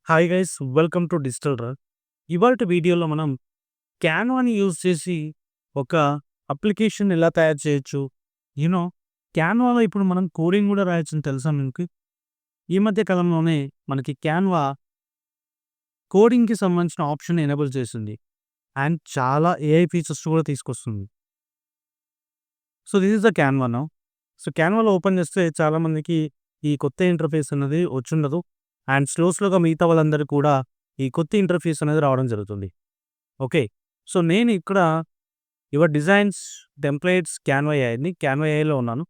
Hi guys, welcome to డిజిటల్‌రా. ఇవాల్టి వీడియోలో మనం క్యాన్వాని యూజ్ చేసి ఒక అప్లికేషన్ ఎలా తయారు చేయొచ్చు. యూ నో క్యాన్వాలో ఇప్పుడు మనం కోడింగ్ కూడా రాయొచ్చని తెలుసా మీకు? ఈ మధ్య కాలంలోనే మనకి క్యాన్వా కోడింగ్‌కి సంబంధించిన ఆప్షన్ ఎనేబుల్ చేసింది. అండ్ చాలా ఏఐ ఫీచర్స్ కూడా తీసుకొస్తుంది. So this is the Canva now. So క్యాన్వాలో ఓపెన్ చేస్తే చాలామందికి ఈ కొత్త ఇంటర్ఫేస్ అనేది వచ్చుండదు. అండ్ స్లోగా మిగతా వాళ్ళందరూ కూడా ఈ కొత్త ఇంటర్ఫేస్ అనేది రావడం జరుగుతుంది. ఓకే. సో నేను ఇక్కడ యువర్ డిజైన్స్, టెంప్లేట్స్, క్యాన్వా ఏఐని క్యాన్వా ఏఐలో ఉన్నాను.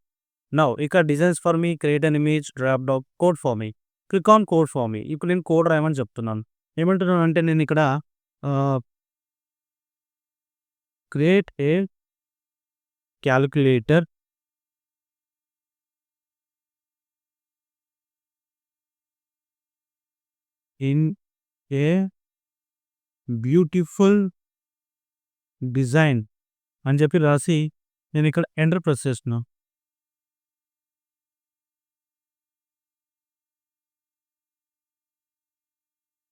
నౌ ఇక్కడ designs for me, create an image, drop down, code for me, click on code for me. ఇప్పుడు నేను కోడ్ రాయమని చెప్తున్నాను. ఏమంటున్నానంటే నేను ఇక్కడ create a calculator in a beautiful design అని చెప్పి రాసి నేను ఇక్కడ ఎంటర్ ప్రెస్ చేస్తున్నా.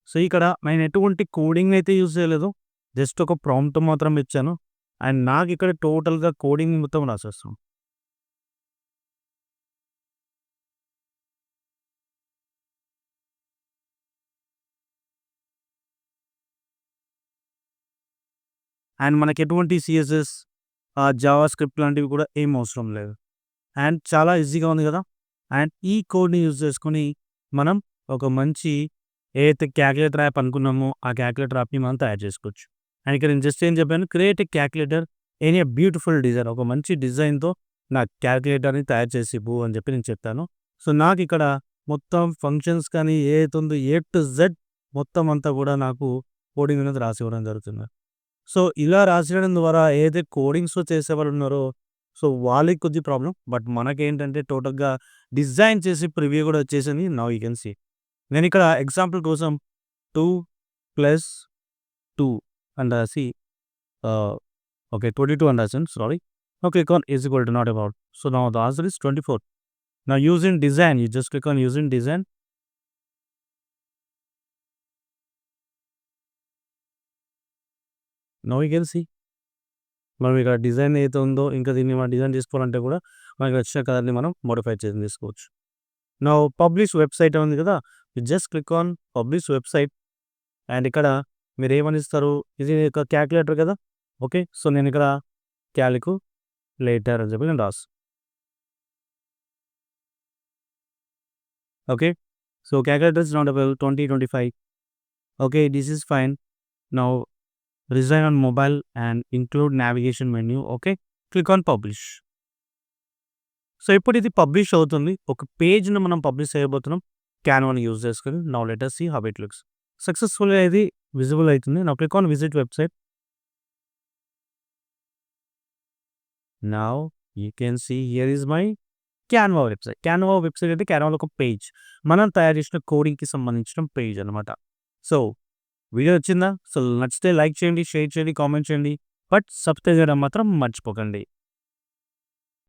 సో ఇక్కడ నేను ఎటువంటి కోడింగ్ అయితే యూజ్ చేయలేదు. జస్ట్ ఒక ప్రాంప్ట్ మాత్రం ఇచ్చాను. అండ్ నాకు ఇక్కడ టోటల్‌గా కోడింగ్ మొత్తం రాసేస్తాం. అండ్ మనకి ఎటువంటి సీఎస్ఎస్, జావా స్క్రిప్ట్ లాంటివి కూడా ఏం అవసరం లేదు. అండ్ చాలా ఈజీగా ఉంది కదా! అండ్ ఈ కోడ్‌ని యూజ్ చేసుకొని మనం ఒక మంచి ఏదైతే క్యాలిక్యులేటర్ యాప్ అనుకున్నామో ఆ క్యాలిక్యులేటర్ యాప్‌ని మనం తయారు చేసుకోవచ్చు. అండ్ ఇక్కడ నేను జస్ట్ ఏం చెప్పాను, create a calculator any beautiful design. ఒక మంచి డిజైన్‌తో నా క్యాలిక్యులేటర్‌ని తయారు చేసి ఇవ్వు అని చెప్పి నేను చెప్పాను. సో నాకు ఇక్కడ మొత్తం ఫంక్షన్స్ కానీ ఏదైతే ఉందో ఏ టు జెడ్ మొత్తం అంతా కూడా నాకు కోడింగ్ అనేది రాసి ఇవ్వడం జరుగుతుంది. సో ఇలా రాసియడం ద్వారా ఏదైతే కోడింగ్స్‌లో చేసేవాళ్ళు ఉన్నారో సో వాళ్ళకి కొద్ది ప్రాబ్లమ్. బట్ మనకేంటంటే టోటల్‌గా డిజైన్ చేసి ప్రివ్యూ కూడా వచ్చేసింది. Now you can see. నేనిక్కడ ఎగ్జాంపుల్ కోసం 2+2 అని రాసి ఓకే 22 అని రాసాను. Sorry. Now click on is equal to not about. So now the answer is 24. Now using design, you just click on using design. Now you can see. మనం ఇక్కడ design ఏదైతే ఉందో ఇంకా దీన్ని మనం డిజైన్ చేసుకోవాలంటే కూడా మనకి వచ్చిన కలర్‌ని మనం మోడిఫై చేసి తీసుకోవచ్చు. నౌ పబ్లిష్ వెబ్‌సైట్ ఉంది కదా! You just click on publish website. And ఇక్కడ మీరేమని ఇస్తారు, ఇది ఒక క్యాలిక్యులేటర్ కదా! ఓకే. సో నేను ఇక్కడ క్యాలిక్యులేటర్ అని చెప్పి నేను రాస్తాను. Okay. So calculator is not available 2025. Okay. This is fine. Now design on mobile and include navigation menu. Okay. Click on publish. So ఇప్పుడు ఇది పబ్లిష్ అవుతుంది. ఒక పేజ్‌ని మనం పబ్లిష్ చేయబోతున్నాం క్యాన్వాని యూజ్ చేసుకొని. Now let us see how it looks. సక్సెస్‌ఫుల్‌గా ఇది విజిబుల్ అవుతుంది. Now click on visit website. Now you can see here is my Canva website. Canva website అంటే క్యాన్వాలో ఒక పేజ్. మనం తయారు చేసిన కోడింగ్‌కి సంబంధించిన పేజ్ అనమాట. సో వీడియో నచ్చిందా? సో నచ్చితే లైక్ చేయండి, షేర్ చేయండి, కామెంట్ చేయండి. బట్ సబ్స్క్రైబ్ చేయడం మాత్రం మర్చిపోకండి.